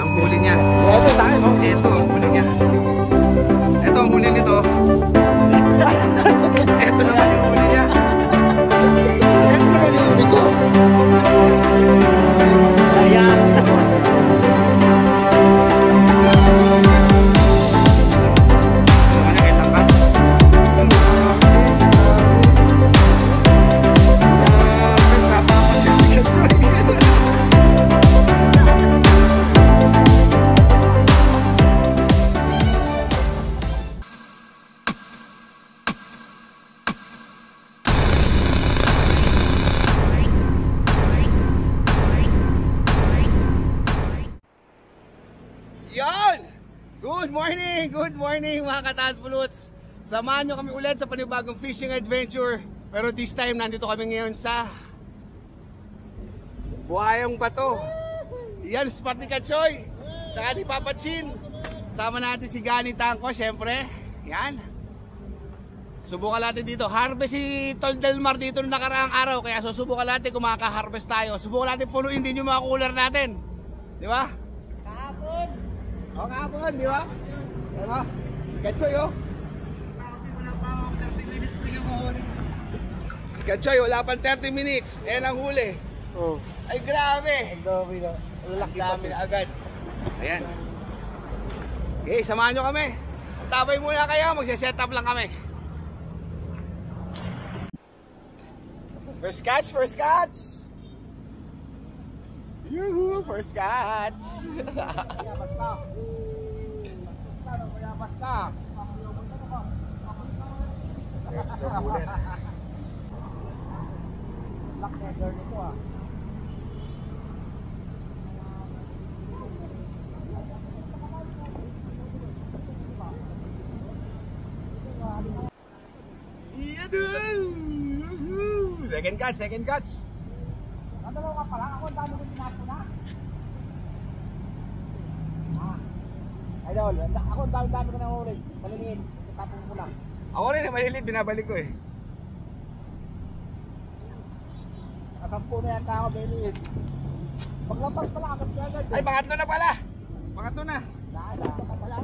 ang huli niya. Ito sa akin, oh. Ito ang huli niya. Ito ang huli nito. Ito naman yung huli niya. Ito naman yung huli ko. Ayan. Yon! Good morning mga ka-Tadpuluts. Samahan nyo kami ulit sa panibagong fishing adventure. Pero this time nandito kami ngayon sa Buhayang Bato. Yan, spot ni Kachoy tsaka ni Papa Chin. Sama natin si Gani Tangko, syempre. Yan. Subukan natin dito. Harvest si Tol Delmar dito noong nakaraang araw. Kaya susubukan natin kung makaka-harvest tayo. Subukan natin punuin din yung mga cooler natin. Di ba? Kahapon. Oo nga po, di ba? Ano? Kachoy, oh. Si Kachoy, wala pang 30 minutes. Ayan ang huli. Oh. Ay, grabe. Ang dami na. Ang dami na agad. Ayan. Okay, samahan nyo kami. Tabay muna kayo, magsiset up lang kami. First catch, first catch. Yuhu, first catch. Second catch, second catch. Nadalaw ka pala, ako ang dami ko tinapo na. Idol, ako ang dami ko na ulit. Maliliit, tapong ko lang. Ako rin, malilit, binabalik ko eh. Nakasampu na yan tao, maliliit. Paglapag pala, agad ka agad. Ay, pangatlo na pala. Pangatlo na. Nada ka pala.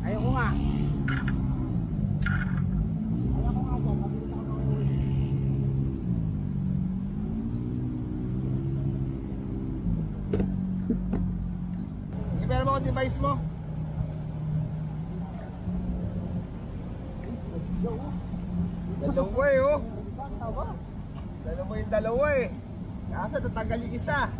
Ayoko nga. Ipera mo ang device mo. Dalawa eh, oh. Dalawa yung dalawa eh. Kasa tatanggal yung isa.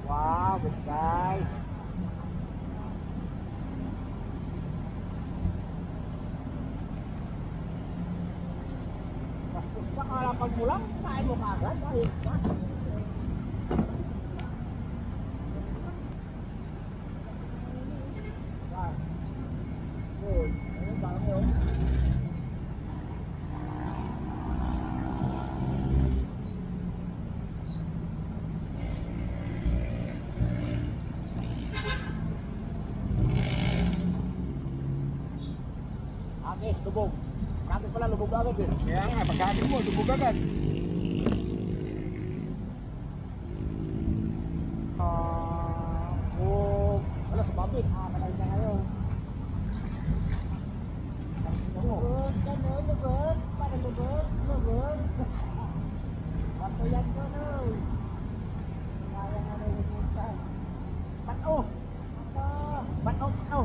Wow, good size. Tapos nakalapag mo lang, kain mo kagad. Ayun ka. Ayun, dami oh. Ate, lubog. Ate pala, lubog agad eh. Kaya nga, pagkakit mo, lubog agad. Wala sa babit. Malay na ngayon. Lubog, gano'n, lubog. Para lubog, lubog. Bato yan ko, no. Kaya nga na yung minsan. Bato! Bato! Bato!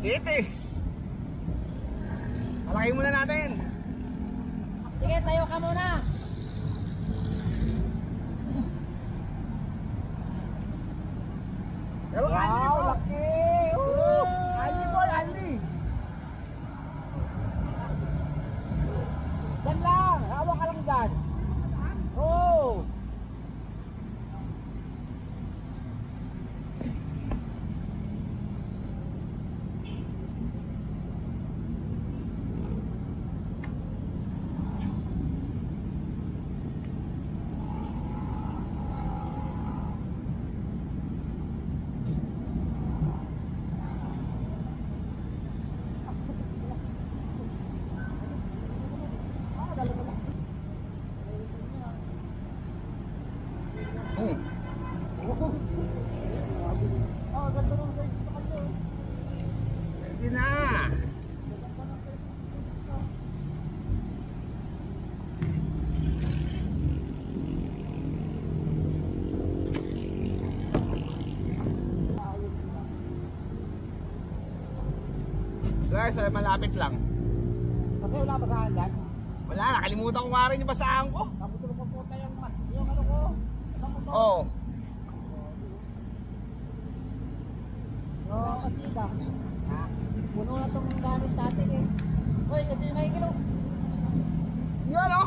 Dito. Palaki muna natin. Sige, tayo ka muna. Wow, laki! Ali boy, Ali! Yan lang, hawak ka lang dyan. Oo! Hindi na. Guys, malapit lang. Kasi wala pa saan dyan. Wala, nakalimutan ko nga rin yung basahan ko. Kaputulong ko po tayo yung ano ko. Oo. Oo, kasi ba? Puno na itong gamit natin eh. Hoy, ito yung may kilo. Yun o.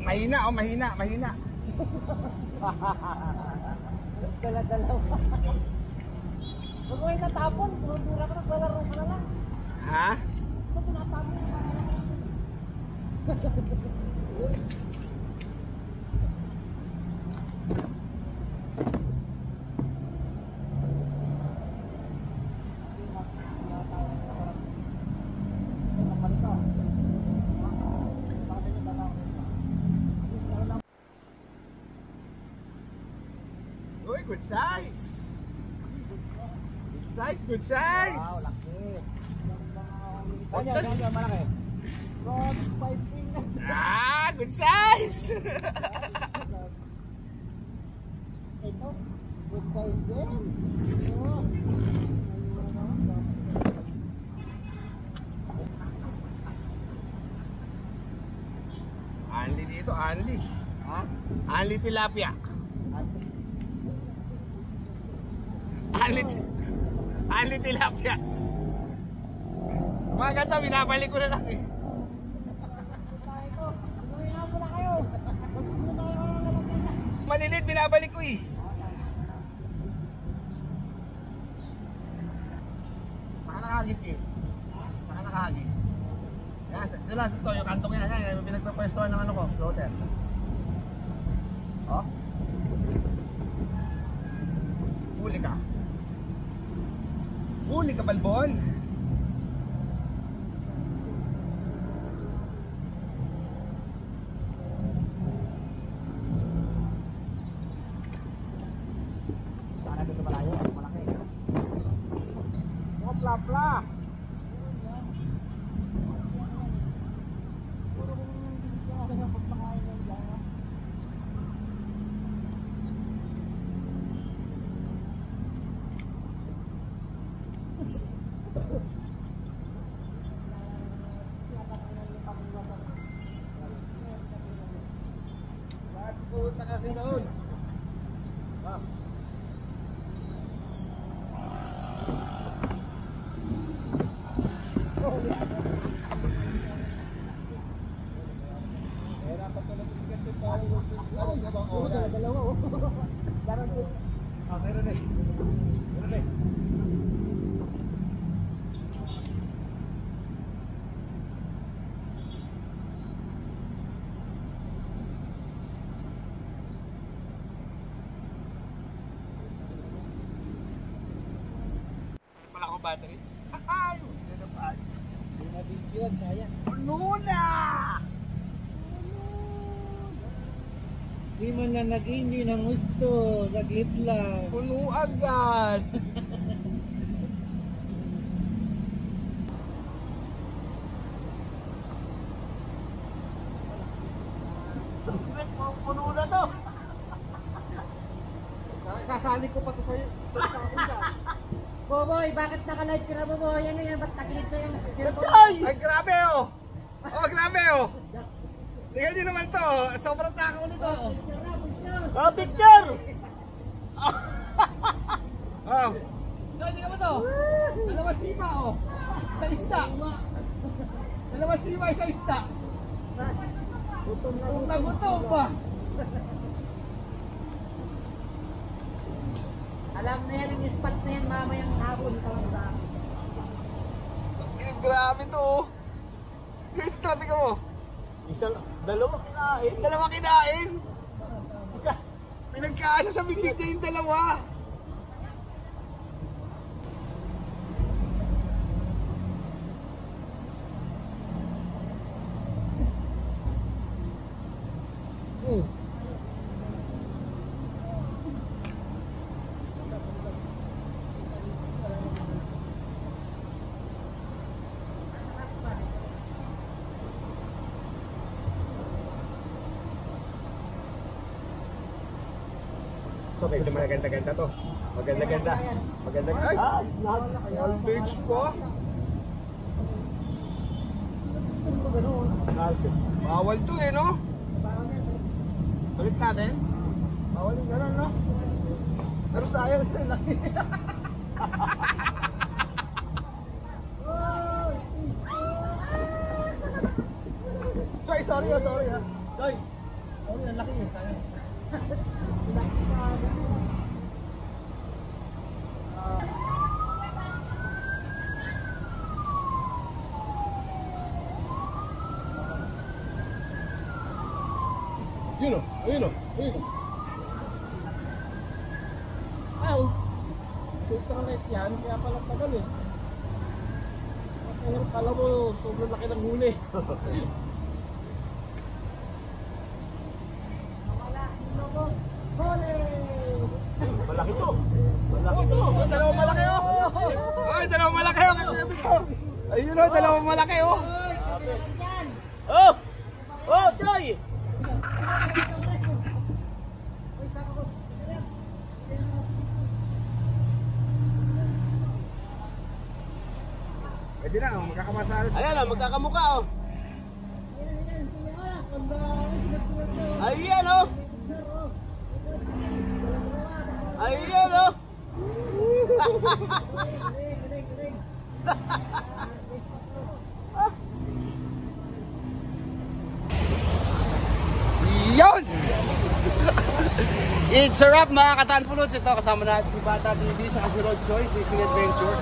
Mahina, mahina. Dala-dalaw pa. Huwag mo itatapon, puro-dura ka naglalaro ka na lang. Ha? Ito tinatapon yung mga Uy, good size. Good size. wow, laki. Ganyan, malaki. God, 5 fingers. Ah, good size. Ito, good size din. Oh. Anli dito, Anli. Ha? Anli tilapia. Anli tilapia. Mga ganito, binabalik ko na lang eh. Malilit, binabalik ko eh. Baka nakahagis eh. Baka nakahagis. Yan, dito lang ito, yung kantong yan. Yan, yung pinagpapwestuhan ng ano ko, floater. Oh. Huli ka. Huli ka, balbon. Sana dito malayo, malaki. Oh, pla-pla. Puro kung hindi ka ng pagpakain ng dyan. Puta kasi noon. Ah. Dalawa. Ah, meron eh. Wala akong battery. Ayun, yun na pa. Hindi na video, kaya. Puno na! Di man na nag-enjoy ng gusto, saglit lang. Puno agad! Choy, bakit naka-live ka na mo? Yan yan, ba't nakinig na yung Choy! Ay, grabe oh! Oh, grabe oh! Tingnan nyo naman to, sobrang takaw nito. Oh, picture! Oh. Choy, tingnan mo to. Dalawa sipa oh. Sa ista. Dalawa sipa, isa ista. Gutom na gutom pa. Alam na yan, yung spot na yan, mamayang hapon. Grabe to oh. Guys, tingnan mo. Dalawa kinain. Dalawa kinain. Isa. Pinagkaasa sa bibig niya yung dalawa. Ito, medyo maganda-ganda to. Maganda-ganda. Maganda-ganda. Ay! Ah, snap. All beach po. Bawal to eh, no? Balik natin. Bawal yung gano'n, no? Pero sayang na laki. Choy, sorry ah, sorry ah. Choy. Sorry, ang laki eh. Sayang. Yun o, ayun o, ayun o. Ay! Ultralight yan, kaya pala tagal eh. Pero pala mo, sobrang laki ng huli. Malaki to. Malaki to. Dalawang malaki o. Ay, dalawang malaki o. Ayun o, dalawang malaki o. Oh! Oh, Choy! Pwede na, magkakamasalas. Ayan oh, magkakamukha oh. Ayan oh. Ayan oh. Yun! It's a wrap mga katanpulots. Ito kasama natin si Bata TV sa si Rod Choy, Fishing Adventure.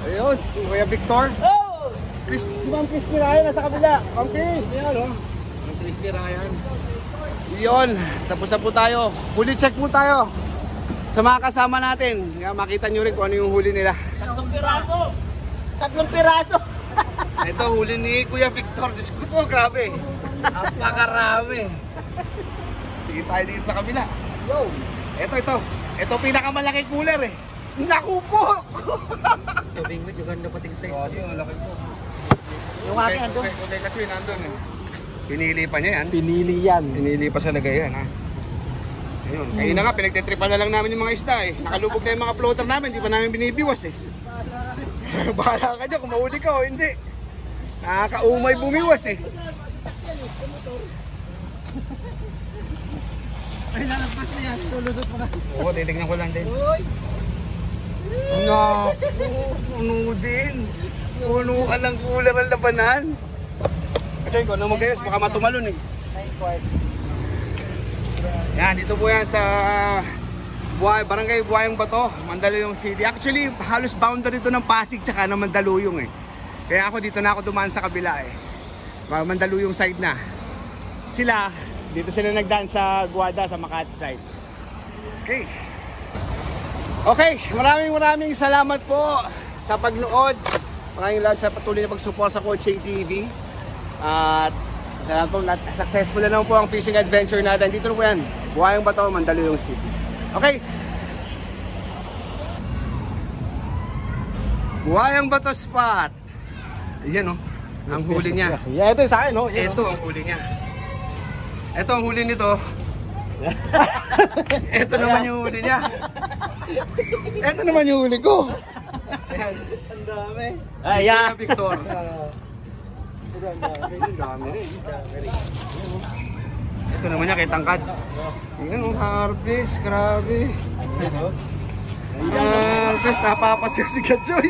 Ayun, si Kuya Victor. Oh! Si Ma'am Christy Ryan nasa kabila. Ma'am Chris, yan o. Ma'am Christy Ryan. Yun, tapos na po tayo. Huli check po tayo sa mga kasama natin. Makita nyo rin kung ano yung huli nila. 3 piraso! 3 piraso! Ito, huli ni Kuya Victor. Diyos ko po, grabe. Napakarami. Sige tayo dito sa kabila. Yo! Ito. Ito pinakamalaki cooler eh. Naku po! Tubing mo, yung ganda pating size. Oh, yung malaki po. Yung akin andun. Okay, kasi nandun eh. Pinili pa niya yan. Pinili yan. Pinili pa sa lagay yan ha. Ayun. Kaya na nga, pinagtitripan na lang namin yung mga isda eh. Nakalubog na yung mga floater namin, hindi pa namin binibiwas eh. Bahala ka dyan kung mahuli ka o hindi. Nakakaumay bumiwas eh. Ay, lalagpas na yan. Tulusot mo ka. Oo, titignan ko lang din. No, puno din. Puno ka ng cooler ang labanan. Ito yung ano mo guys, baka matumalon eh. Yan, dito po yan sa Barangay Buhayang Bato, Mandaluyong City. Actually, halos boundary ito ng Pasig tsaka ng Mandaluyong eh. Kaya ako dito na ako dumaan sa kabila eh. Mandaluyong side na. Sila, dito sila nagdaan sa Guada sa Makati side. Okay. Okay, maraming salamat po sa pagnood. Maraming salamat sa patuloy na pag-support sa Coach TV. At salamat po, successful na naman po ang fishing adventure natin. Dito na po yan, Buhayang Bato, Mandaluyong City. Okay. Buhayang Bato spot. Ayan o, ang huli niya. Yeah, ito sa akin oh. Ito ang huli niya. Ito ang huli nito. Ito naman yung huli niya. Ito naman yung huli ko. Ayan. Ang dami. Ayan. Victor. Ang dami. Ang dami rin. Ito naman niya kay Tangkad. Ayan, ang harvest. Grabe. Harvest, napapasayaw si Gatsoy.